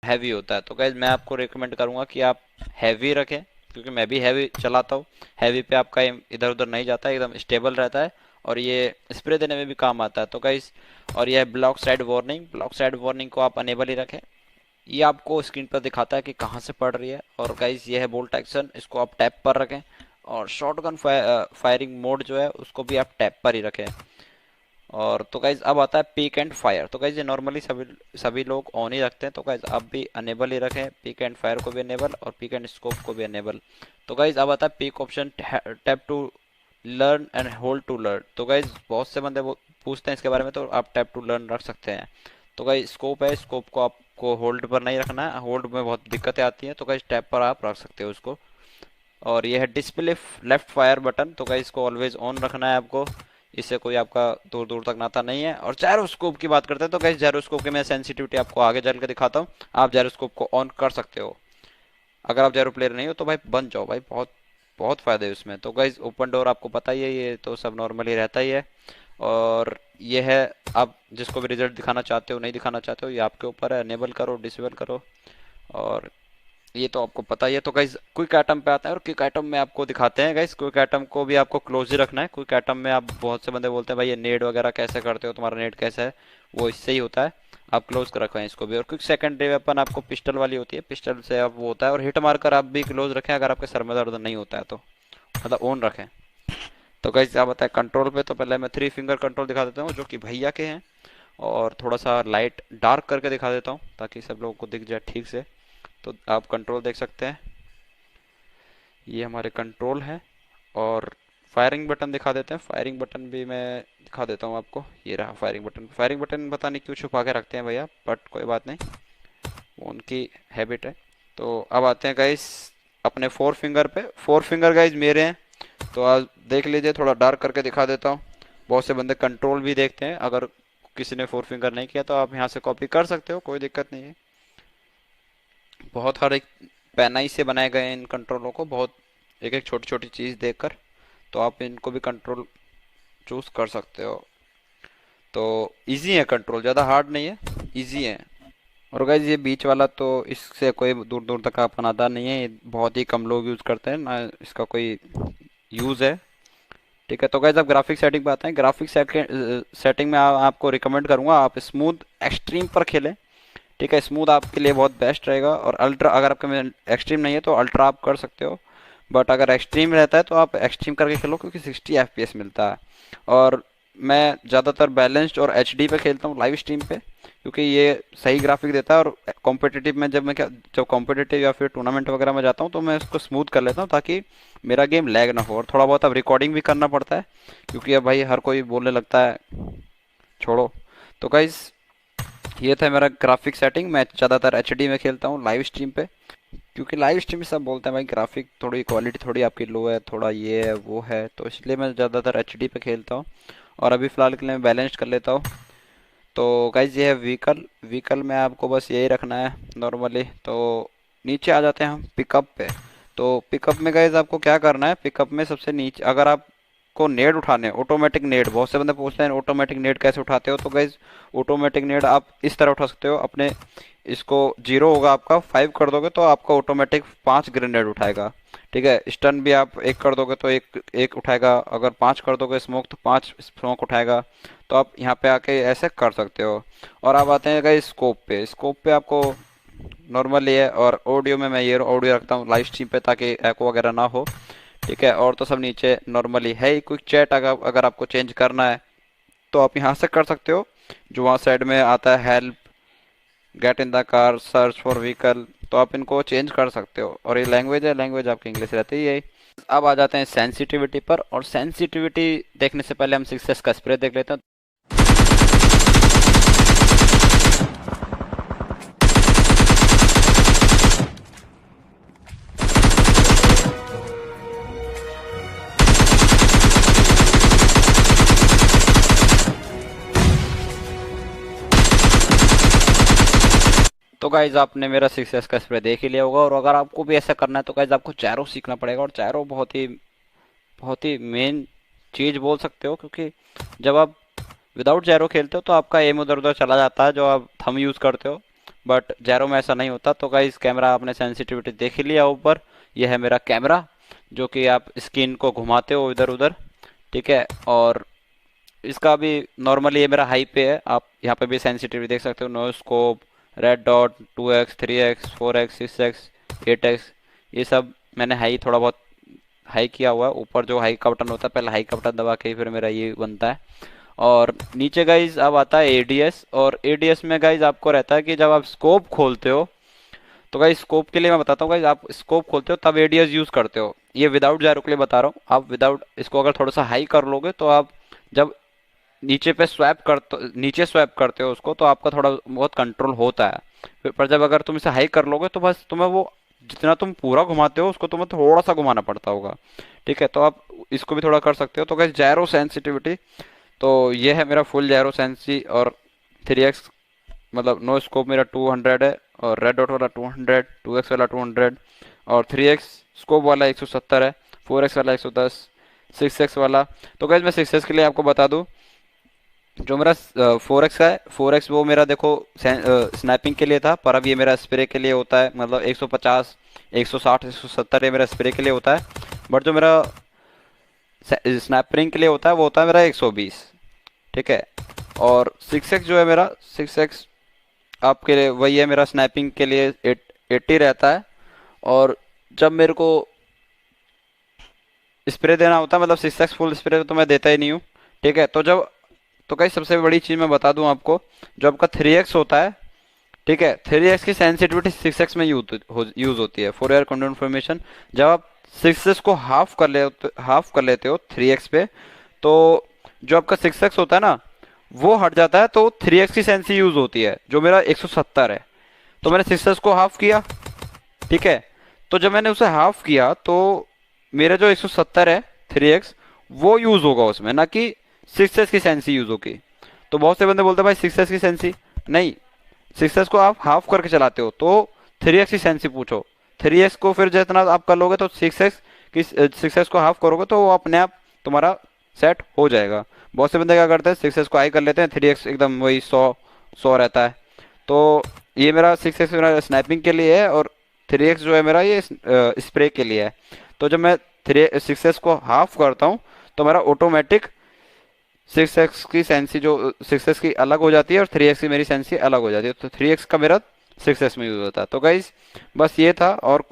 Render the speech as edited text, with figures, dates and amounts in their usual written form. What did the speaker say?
Heavy होता है। तो गाइज मैं आपको रिकमेंड करूंगा कि आप हैवी रखें, क्योंकि मैं भी हैवी चलाता हूँ। हैवी पे आपका इधर उधर नहीं जाता है, एकदम स्टेबल रहता है, और ये स्प्रे देने में भी काम आता है। तो गाइज, और यह block side warning, block side warning को आप अनेबल ही रखें। ये आपको स्क्रीन पर दिखाता है कि कहाँ से पड़ रही है। और गाइज ये है बोल्ट एक्शन, इसको आप टैप पर रखें। और शॉटगन फायरिंग मोड जो है उसको भी आप टैप पर ही रखें। और तो गाइज अब आता है पीक एंड फायर। तो गाइज ये नॉर्मली सभी सभी लोग ऑन ही रखते हैं, तो गाइज आप भी अनेबल ही रखें, पीक एंड फायर को भी अनेबल और पीक एंड स्कोप को भी अनेबल। तो गाइज अब आता है pick option, tap to learn and hold to learn. तो गाइज बहुत से बंदे वो पूछते हैं इसके बारे में, तो आप टैप टू लर्न रख सकते हैं। तो गाइज स्कोप है, स्कोप को आपको होल्ड पर नहीं रखना है, होल्ड में बहुत दिक्कतें आती हैं, तो गाइज टैप पर आप रख सकते हो उसको। और ये है डिस्प्ले लेफ्ट फायर बटन। तो गाइज इसको ऑलवेज ऑन रखना है आपको, इससे कोई आपका दूर दूर तक नाता नहीं है। और जायरोस्कोप की बात करते हैं, तो गाइज जायरोस्कोप की मैं सेंसिटिविटी आपको आगे चल के दिखाता हूँ। आप जायरोस्कोप को ऑन कर सकते हो। अगर आप जायरो प्लेयर नहीं हो तो भाई बन जाओ भाई, बहुत बहुत फायदे हैं उसमें। तो गाइज ओपन डोर आपको पता ही है, ये तो सब नॉर्मली रहता ही है। और ये है, आप जिसको भी रिजल्ट दिखाना चाहते हो नहीं दिखाना चाहते हो, ये आपके ऊपर है, अनेबल करो डिसेबल करो। और ये तो आपको पता ही है। तो गाइज क्विक आइटम पे आता है, और क्विक आइटम में आपको दिखाते हैं। गाइज क्विक आइटम को भी आपको क्लोज ही रखना है। क्विक आइटम में आप, बहुत से बंदे बोलते हैं भाई ये नेड वगैरह कैसे करते हो, तुम्हारा नेड कैसा है, वो इससे ही होता है। आप क्लोज कर रखें इसको भी। और क्विक सेकेंडरी वेपन आपको पिस्टल वाली होती है, पिस्टल से आप वो होता है। और हिट मारकर आप भी क्लोज रखें, अगर आपके सर में दर्द नहीं होता है तो, मतलब ऑन रखें। तो गाइज आप बताएं कंट्रोल पे, तो पहले मैं थ्री फिंगर कंट्रोल दिखा देता हूँ जो कि भैया के हैं। और थोड़ा सा लाइट डार्क करके दिखा देता हूँ ताकि सब लोगों को दिख जाए ठीक से। तो आप कंट्रोल देख सकते हैं, ये हमारे कंट्रोल है। और फायरिंग बटन दिखा देते हैं, फायरिंग बटन भी मैं दिखा देता हूँ आपको। ये रहा फायरिंग बटन। फायरिंग बटन पता नहीं क्यों छुपा के रखते हैं भैया, बट कोई बात नहीं, वो उनकी हैबिट है। तो अब आते हैं गाइस अपने फोर फिंगर पे। फोर फिंगर गाइस मेरे हैं, तो आज देख लीजिए, थोड़ा डार्क करके दिखा देता हूँ। बहुत से बंदे कंट्रोल भी देखते हैं, अगर किसी ने फोर फिंगर नहीं किया तो आप यहाँ से कॉपी कर सकते हो, कोई दिक्कत नहीं है। बहुत हर एक पेनाई से बनाए गए हैं इन कंट्रोलों को, बहुत एक एक छोटी छोटी चीज़ देकर। तो आप इनको भी कंट्रोल चूज कर सकते हो। तो इजी है कंट्रोल, ज़्यादा हार्ड नहीं है, इजी है। और गाइज ये बीच वाला तो इससे कोई दूर दूर तक आपका नाता नहीं है, ये बहुत ही कम लोग यूज़ करते हैं ना, इसका कोई यूज़ है। ठीक है, तो गाइज आप ग्राफिक सेटिंग पे आते हैं। ग्राफिक सेटिंग में आपको रिकमेंड करूंगा आप स्मूथ एक्सट्रीम पर खेलें। ठीक है, स्मूथ आपके लिए बहुत बेस्ट रहेगा। और अल्ट्रा, अगर आपके में एक्सट्रीम नहीं है तो अल्ट्रा आप कर सकते हो। बट अगर एक्सट्रीम रहता है तो आप एक्सट्रीम करके खेलो, क्योंकि 60 एफपीएस मिलता है। और मैं ज़्यादातर बैलेंस्ड और एचडी पे खेलता हूँ लाइव स्ट्रीम पे, क्योंकि ये सही ग्राफिक देता है। और कॉम्पिटिटिव में जब कॉम्पिटिटिव या फिर टूर्नामेंट वगैरह में जाता हूँ तो मैं इसको स्मूथ कर लेता हूँ, ताकि मेरा गेम लैग ना हो। और थोड़ा बहुत अब रिकॉर्डिंग भी करना पड़ता है, क्योंकि अब भाई हर कोई बोलने लगता है छोड़ो। तो गाइज ये था मेरा ग्राफिक सेटिंग। मैं ज़्यादातर एचडी में खेलता हूँ लाइव स्ट्रीम पे, क्योंकि लाइव स्ट्रीम में सब बोलते हैं भाई ग्राफिक थोड़ी क्वालिटी थोड़ी आपकी लो है, थोड़ा ये है वो है, तो इसलिए मैं ज़्यादातर एचडी पे खेलता हूँ। और अभी फ़िलहाल के लिए मैं बैलेंस कर लेता हूँ। तो गाइज ये है व्हीकल। व्हीकल में आपको बस यही रखना है नॉर्मली। तो नीचे आ जाते हैं हम पिकअप पे। तो पिकअप में गाइज आपको क्या करना है, पिकअप में सबसे नीचे अगर आप को नेड उठाने, ऑटोमेटिक नेड, बहुत से बंदे पूछते हैं ऑटोमेटिक नेड कैसे उठाते हो। तो गाइज ऑटोमेटिक नेड आप इस तरह उठा सकते हो, अपने इसको जीरो होगा आपका, 5 कर दोगे तो आपका ऑटोमेटिक 5 ग्रेनेड उठाएगा। ठीक है, स्टन भी आप एक कर दोगे तो एक एक उठाएगा, अगर 5 कर दोगे स्मोक तो 5 स्मोक उठाएगा। तो आप यहाँ पे आके ऐसे कर सकते हो। और आप आते हैं गाइस स्कोप पे। स्कोप पे आपको नॉर्मल है। और ऑडियो में मैं ये ऑडियो रखता हूँ लाइव स्ट्रीम पे, ताकि एको वगैरह ना हो। ठीक है, और तो सब नीचे नॉर्मली है ही। क्विक चैट अगर अगर आपको चेंज करना है तो आप यहाँ से कर सकते हो, जो वहाँ साइड में आता है help, get in the car, search for vehicle, तो आप इनको चेंज कर सकते हो। और ये लैंग्वेज है, लैंग्वेज आपकी इंग्लिश रहती ही है। अब आ जाते हैं सेंसिटिविटी पर। और सेंसिटिविटी देखने से पहले हम सक्सेस का स्प्रे देख लेते हैं। तो गाइज आपने मेरा सक्सेस का स्प्रे देख ही लिया होगा। और अगर आपको भी ऐसा करना है तो गाइज आपको चारों सीखना पड़ेगा। और चारों बहुत ही मेन चीज बोल सकते हो, क्योंकि जब आप विदाउट जैरो खेलते हो तो आपका एम उधर उधर चला जाता है, जो आप थंब यूज करते हो। बट जैरो में ऐसा नहीं होता। तो गाइस कैमरा आपने सेंसिटिविटी देख ही लिया ऊपर, यह है मेरा कैमरा जो कि आप स्क्रीन को घुमाते हो इधर उधर, ठीक है। और इसका भी नॉर्मली ये मेरा हाई पे है, आप यहाँ पे भी सेंसिटिविटी देख सकते हो, no scope, red dot, 2x, 3x, 4x, 6x, 8x, ये सब मैंने हाई थोड़ा बहुत हाई किया हुआ है। ऊपर जो हाई का बटन होता है, पहले हाई का बटन दबा के ही फिर मेरा ये बनता है। और नीचे गाइज अब आता है एडीएस, और एडीएस में गाइज आपको रहता है कि जब आप स्कोप खोलते हो, तो गाइज स्कोप के लिए मैं बताता हूँ गाइज, आप स्कोप खोलते हो तब एडीएस यूज करते हो। ये विदाउट जायरो के लिए बता रहा हूँ, आप विदाउट इसको अगर थोड़ा सा हाई कर लोगे तो आप जब नीचे स्वैप करते हो उसको, तो आपका थोड़ा बहुत कंट्रोल होता है। पर जब अगर तुम इसे हाई कर लोगे तो बस तुम्हें वो जितना तुम पूरा घुमाते हो उसको तुम्हें थोड़ा सा घुमाना पड़ता होगा, ठीक है। तो आप इसको भी थोड़ा कर सकते हो। तो गाइस जायरो सेंसिटिविटी, तो ये है मेरा फुल जायरो सेंसी। और 3x मतलब नो स्कोप मेरा 200 है, और रेड डॉट वाला 200, 2x वाला 200, और 3x स्कोप वाला 170 है, 4x वाला 110, 6x वाला। तो गाइस मैं 6x के लिए आपको बता दूं, जो मेरा 4x का है, 4x वो मेरा देखो स्नैपिंग के लिए था, पर अब ये मेरा स्प्रे के लिए होता है। मतलब 150, 160, 170 ये मेरा स्प्रे के लिए होता है। बट जो मेरा स्नैपरिंग के लिए होता है वो होता है मेरा 120, ठीक है। और 6x जो है मेरा 6x आपके लिए वही है मेरा स्नैपिंग के लिए 80 रहता है। और जब मेरे को स्प्रे देना होता है, मतलब 6x फुल स्प्रे तो मैं देता ही नहीं हूँ, ठीक है। तो कई सबसे बड़ी चीज़ मैं बता दूं आपको, जो आपका 3x होता है, ठीक है, 3x की सेंसिटिविटी 6x में यूज होती है। फॉर योर इन्फॉर्मेशन, जब आप 6x को हाफ कर लेते हो 3x पे, तो जो आपका 6x होता है ना वो हट जाता है, तो 3x की सेंसी यूज होती है जो मेरा 170 है। तो मैंने 6x को हाफ किया, ठीक है। तो जब मैंने उसे हाफ किया तो मेरा जो 170 है 3x वो यूज होगा उसमें, ना कि 6x की सेंसी यूज होगी। तो बहुत से बंदे बोलते हैं भाई 6x की सेंसी नहीं, 6x को आप हाफ करके चलाते हो तो 3x की सेंसी पूछो। 3x को फिर जितना आप कर लोगे तो 6x को हाफ करोगे तो वो अपने आप तुम्हारा सेट हो जाएगा। बहुत से बंदे क्या करते हैं 6x को हाई कर लेते हैं, 3x एकदम वही 100 रहता है। तो ये मेरा 6x मेरा स्नैपिंग के लिए है, और 3x जो है मेरा ये स्प्रे के लिए है। तो जब मैं 6x को हाफ करता हूँ तो मेरा ऑटोमेटिक 6x की सेंसी जो 6x की अलग हो जाती है, और 3x की मेरी सेंसी अलग हो जाती है। तो 3x का मेरा 6x में यूज होता है। तो गाइज बस ये था, और कुछ